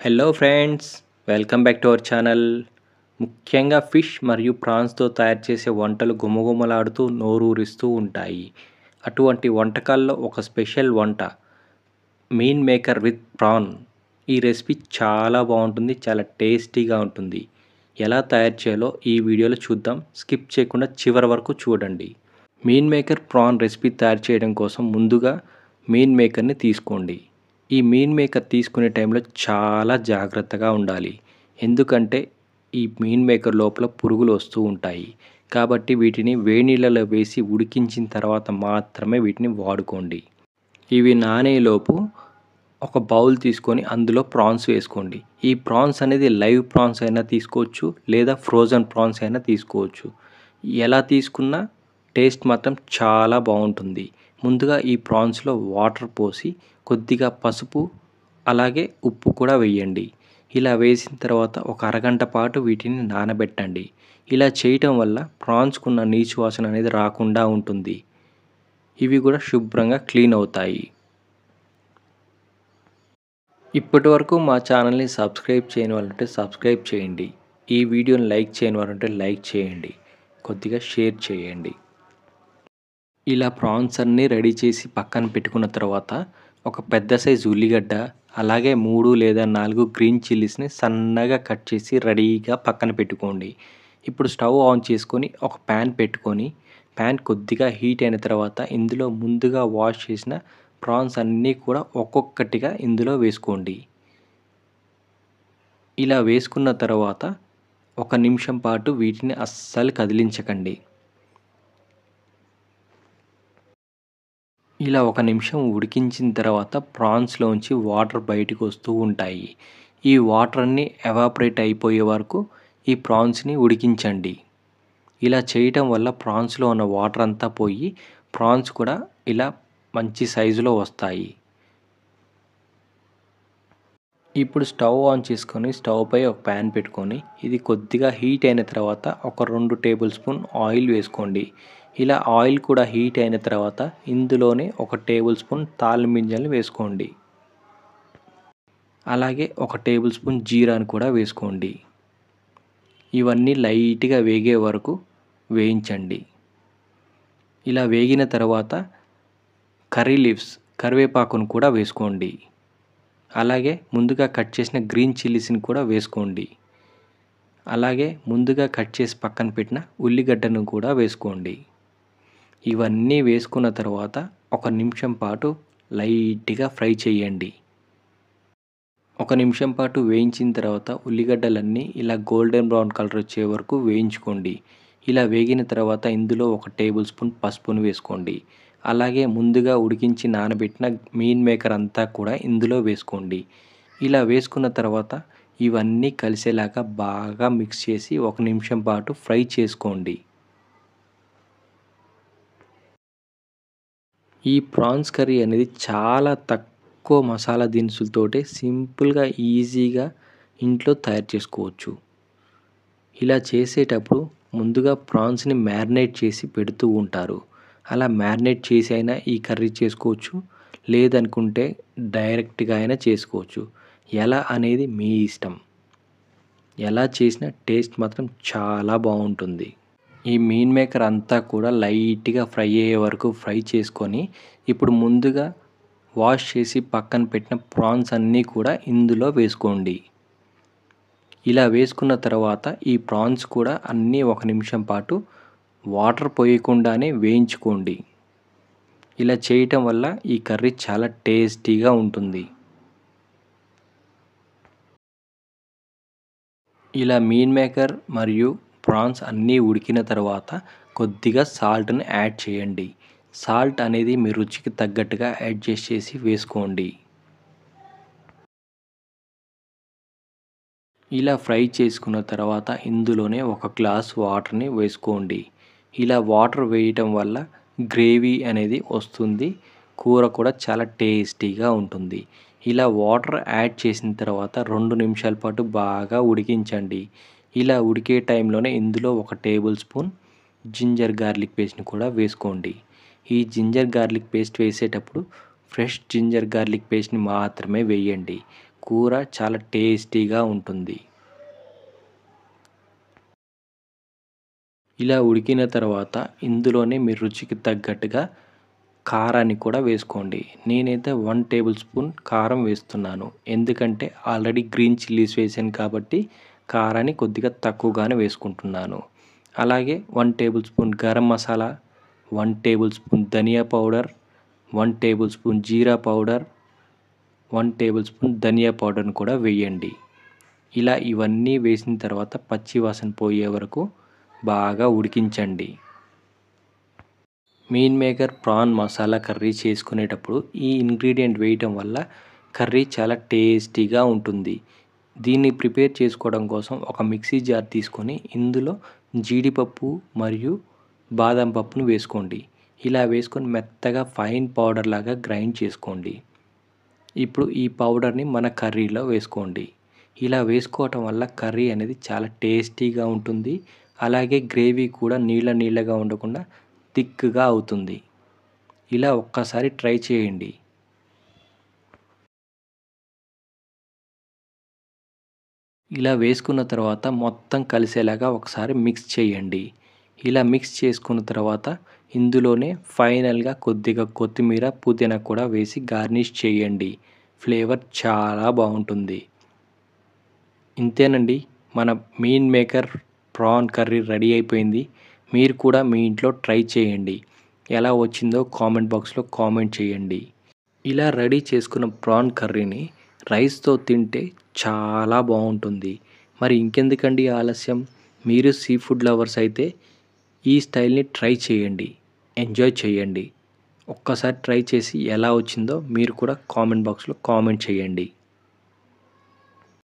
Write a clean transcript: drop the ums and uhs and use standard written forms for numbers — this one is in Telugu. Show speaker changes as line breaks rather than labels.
Hello friends, welcome back to our channel. ముఖ్యంగా ఫిష్ మరియు ప్రాన్స్తో తయారు చేసే వంటలు గుమగుమలాడుతూ నోరూరిస్తూ ఉంటాయి. అటువంటి వంటకాల్లో ఒక స్పెషల్ వంట మీల్ మేకర్ విత్ ప్రాన్. ఈ రెసిపీ చాలా బాగుంటుంది, చాలా టేస్టీగా ఉంటుంది. ఎలా తయారు చేయాలో ఈ వీడియోలో చూద్దాం. స్కిప్ చేయకుండా చివరి వరకు చూడండి. మీల్ మేకర్ ప్రాన్ రెసిపీ తయారు చేయడం కోసం ముందుగా మీల్ మేకర్ని తీసుకోండి. ఈ మీల్ మేకర్ తీసుకునే టైంలో చాలా జాగ్రత్తగా ఉండాలి. ఎందుకంటే ఈ మీల్ మేకర్ లోపల పురుగులు వస్తూ ఉంటాయి. కాబట్టి వీటిని వేడి నీళ్ళలో వేసి ఉడికించిన తర్వాత మాత్రమే వీటిని వాడుకోండి. ఇవి నానేలోపు ఒక బౌల్ తీసుకొని అందులో ప్రాన్స్ వేసుకోండి. ఈ ప్రాన్స్ అనేది లైవ్ ప్రాన్స్ అయినా తీసుకోవచ్చు, లేదా ఫ్రోజన్ ప్రాన్స్ అయినా తీసుకోవచ్చు. ఎలా తీసుకున్నా టేస్ట్ మాత్రం చాలా బాగుంటుంది. ముందుగా ఈ ప్రాన్స్లో వాటర్ పోసి కొద్దిగా పసుపు అలాగే ఉప్పు కూడా వేయండి. ఇలా వేసిన తర్వాత ఒక అరగంట పాటు వీటిని నానబెట్టండి. ఇలా చేయటం వల్ల ప్రాన్స్కున్న నీచు వాసన అనేది రాకుండా ఉంటుంది. ఇవి కూడా శుభ్రంగా క్లీన్ అవుతాయి. ఇప్పటి వరకు మా ఛానల్ని సబ్స్క్రైబ్ చేయని వాళ్ళంటే సబ్స్క్రైబ్ చేయండి. ఈ వీడియోని లైక్ చేయని వారంటే లైక్ చేయండి. కొద్దిగా షేర్ చేయండి. ఇలా ప్రాన్స్ అన్నీ రెడీ చేసి పక్కన పెట్టుకున్న తర్వాత ఒక పెద్ద సైజు ఉల్లిగడ్డ, అలాగే 3 లేదా 4 గ్రీన్ చిల్లీస్ని సన్నగా కట్ చేసి రెడీగా పక్కన పెట్టుకోండి. ఇప్పుడు స్టవ్ ఆన్ చేసుకొని ఒక ప్యాన్ పెట్టుకొని ప్యాన్ కొద్దిగా హీట్ అయిన తర్వాత ఇందులో ముందుగా వాష్ చేసిన ప్రాన్స్ అన్నీ కూడా ఒక్కొక్కటిగా ఇందులో వేసుకోండి. ఇలా వేసుకున్న తర్వాత 1 నిమిషం పాటు వీటిని అస్సలు కదిలించకండి. ఇలా 1 నిమిషం ఉడికించిన తర్వాత ప్రాన్స్లోంచి వాటర్ బయటకు వస్తూ ఉంటాయి. ఈ వాటర్ అన్నీ ఎవాపరేట్ అయిపోయే వరకు ఈ ప్రాన్స్ని ఉడికించండి. ఇలా చేయటం వల్ల ప్రాన్స్లో ఉన్న వాటర్ అంతా పోయి ప్రాన్స్ కూడా ఇలా మంచి సైజులో వస్తాయి. ఇప్పుడు స్టవ్ ఆన్ చేసుకొని స్టవ్ పై ఒక ప్యాన్ పెట్టుకొని ఇది కొద్దిగా హీట్ అయిన తర్వాత ఒక 2 టేబుల్ స్పూన్ ఆయిల్ వేసుకోండి. ఇలా ఆయిల్ కూడా హీట్ అయిన తర్వాత ఇందులోనే 1 టేబుల్ స్పూన్ తాలింపు గింజలు వేసుకోండి. అలాగే 1 టేబుల్ స్పూన్ జీరాను కూడా వేసుకోండి. ఇవన్నీ లైట్గా వేగే వరకు వేయించండి. ఇలా వేగిన తర్వాత కర్రీ లీవ్స్, కరివేపాకును కూడా వేసుకోండి. అలాగే ముందుగా కట్ చేసిన గ్రీన్ చిల్లీస్ని కూడా వేసుకోండి. అలాగే ముందుగా కట్ చేసి పక్కన పెట్టిన ఉల్లిగడ్డను కూడా వేసుకోండి. ఇవన్నీ వేసుకున్న తర్వాత 1 నిమిషం పాటు లైట్గా ఫ్రై చేయండి. 1 నిమిషం పాటు వేయించిన తర్వాత ఉల్లిగడ్డలన్నీ ఇలా గోల్డెన్ బ్రౌన్ కలర్ వచ్చే వరకు వేయించుకోండి. ఇలా వేగిన తర్వాత ఇందులో 1 టేబుల్ స్పూన్ పసుపును వేసుకోండి. అలాగే ముందుగా ఉడికించి నానబెట్టిన మీల్ మేకర్ అంతా కూడా ఇందులో వేసుకోండి. ఇలా వేసుకున్న తర్వాత ఇవన్నీ కలిసేలాగా బాగా మిక్స్ చేసి 1 నిమిషం పాటు ఫ్రై చేసుకోండి. ఈ ప్రాన్స్ కర్రీ అనేది చాలా తక్కువ మసాలా దినుసులతోటే సింపుల్గా ఈజీగా ఇంట్లో తయారు చేసుకోవచ్చు. ఇలా చేసేటప్పుడు ముందుగా ప్రాన్స్ని మ్యారినేట్ చేసి పెడుతూ ఉంటారు. అలా మ్యారినేట్ చేసి అయినా ఈ కర్రీ చేసుకోవచ్చు, లేదనుకుంటే డైరెక్ట్గా అయినా చేసుకోవచ్చు. ఎలా అనేది మీ ఇష్టం. ఎలా చేసినా టేస్ట్ మాత్రం చాలా బాగుంటుంది. ఈ మీల్ మేకర్ అంతా కూడా లైట్గా ఫ్రై అయ్యే వరకు ఫ్రై చేసుకొని ఇప్పుడు ముందుగా వాష్ చేసి పక్కన పెట్టిన ప్రాన్స్ అన్నీ కూడా ఇందులో వేసుకోండి. ఇలా వేసుకున్న తర్వాత ఈ ప్రాన్స్ కూడా అన్నీ 1 నిమిషం పాటు వాటర్ పోయకుండానే వేయించుకోండి. ఇలా చేయటం వల్ల ఈ కర్రీ చాలా టేస్టీగా ఉంటుంది. ఇలా మీల్ మేకర్ మరియు ప్రాన్స్ అన్నీ ఉడికిన తర్వాత కొద్దిగా సాల్ట్ని యాడ్ చేయండి. సాల్ట్ అనేది మీ రుచికి తగ్గట్టుగా అడ్జస్ట్ చేసి వేసుకోండి. ఇలా ఫ్రై చేసుకున్న తర్వాత ఇందులోనే 1 గ్లాస్ వాటర్ని వేసుకోండి. ఇలా వాటర్ వేయటం వల్ల గ్రేవీ అనేది వస్తుంది. కూర కూడా చాలా టేస్టీగా ఉంటుంది. ఇలా వాటర్ యాడ్ చేసిన తర్వాత 2 నిమిషాల పాటు బాగా ఉడికించండి. ఇలా ఉడికే టైంలోనే ఇందులో 1 టేబుల్ స్పూన్ జింజర్ గార్లిక్ పేస్ట్ని కూడా వేసుకోండి. ఈ జింజర్ గార్లిక్ పేస్ట్ వేసేటప్పుడు ఫ్రెష్ జింజర్ గార్లిక్ పేస్ట్ని మాత్రమే వేయండి. కూర చాలా టేస్టీగా ఉంటుంది. ఇలా ఉడికిన తర్వాత ఇందులోనే మీ రుచికి తగ్గట్టుగా కారాన్ని కూడా వేసుకోండి. నేనైతే 1 టేబుల్ స్పూన్ కారం వేస్తున్నాను. ఎందుకంటే ఆల్రెడీ గ్రీన్ చిల్లీస్ వేసాను కాబట్టి కారాన్ని కొద్దిగా తక్కువగానే వేసుకుంటున్నాను. అలాగే 1 tablespoon garam masala, 1 tablespoon ధనియా పౌడర్, 1 టేబుల్ స్పూన్ జీరా పౌడర్, 1 టేబుల్ స్పూన్ ధనియా పౌడర్‌ని కూడా వేయండి. ఇలా ఇవన్నీ వేసిన తర్వాత పచ్చి వాసన పోయే వరకు బాగా ఉడికించండి. Meal maker prawn masala curry చేసుకునేటప్పుడు ఈ ఇంగ్రీడియంట్ వేయటం వల్ల కర్రీ చాలా టేస్టీగా ఉంటుంది. దీన్ని ప్రిపేర్ చేసుకోవడం కోసం ఒక మిక్సీ జార్ తీసుకొని ఇందులో జీడిపప్పు మరియు బాదం పప్పును వేసుకోండి. ఇలా వేసుకొని మెత్తగా ఫైన్ పౌడర్ లాగా గ్రైండ్ చేసుకోండి. ఇప్పుడు ఈ పౌడర్‌ని మన కర్రీలో వేసుకోండి. ఇలా వేసుకోవటం వల్ల కర్రీ అనేది చాలా టేస్టీగా ఉంటుంది. అలాగే గ్రేవీ కూడా నీళ్ళగా ఉండకుండా థిక్‌గా అవుతుంది. ఇలా ఒక్కసారి ట్రై చేయండి. ఇలా వేసుకున్న తర్వాత మొత్తం కలిసేలాగా ఒకసారి మిక్స్ చేయండి. ఇలా మిక్స్ చేసుకున్న తర్వాత ఇందులోనే ఫైనల్‌గా కొద్దిగా కొత్తిమీర, పుదీనా కూడా వేసి గార్నిష్ చేయండి. ఫ్లేవర్ చాలా బావుంటుంది. ఇంతేనండి, మన meal maker prawn curry ready అయిపోయింది. మీరు కూడా మీ ఇంట్లో ట్రై చేయండి. ఎలా వచ్చిందో కామెంట్ బాక్స్‌లో కామెంట్ చేయండి. ఇలా రెడీ చేసుకున్న ప్రాన్ కర్రీని రైస్‌తో తింటే చాలా బావుంటుంది. మరి ఇంకెందుకండి ఆలస్యం? మీరు సీ ఫుడ్ లవర్స్ అయితే ఈ స్టైల్‌ని ట్రై చేయండి. ఎంజాయ్ చేయండి. ఒక్కసారి ట్రై చేసి ఎలా వచ్చిందో మీరు కూడా కామెంట్ బాక్స్‌లో కామెంట్ చేయండి.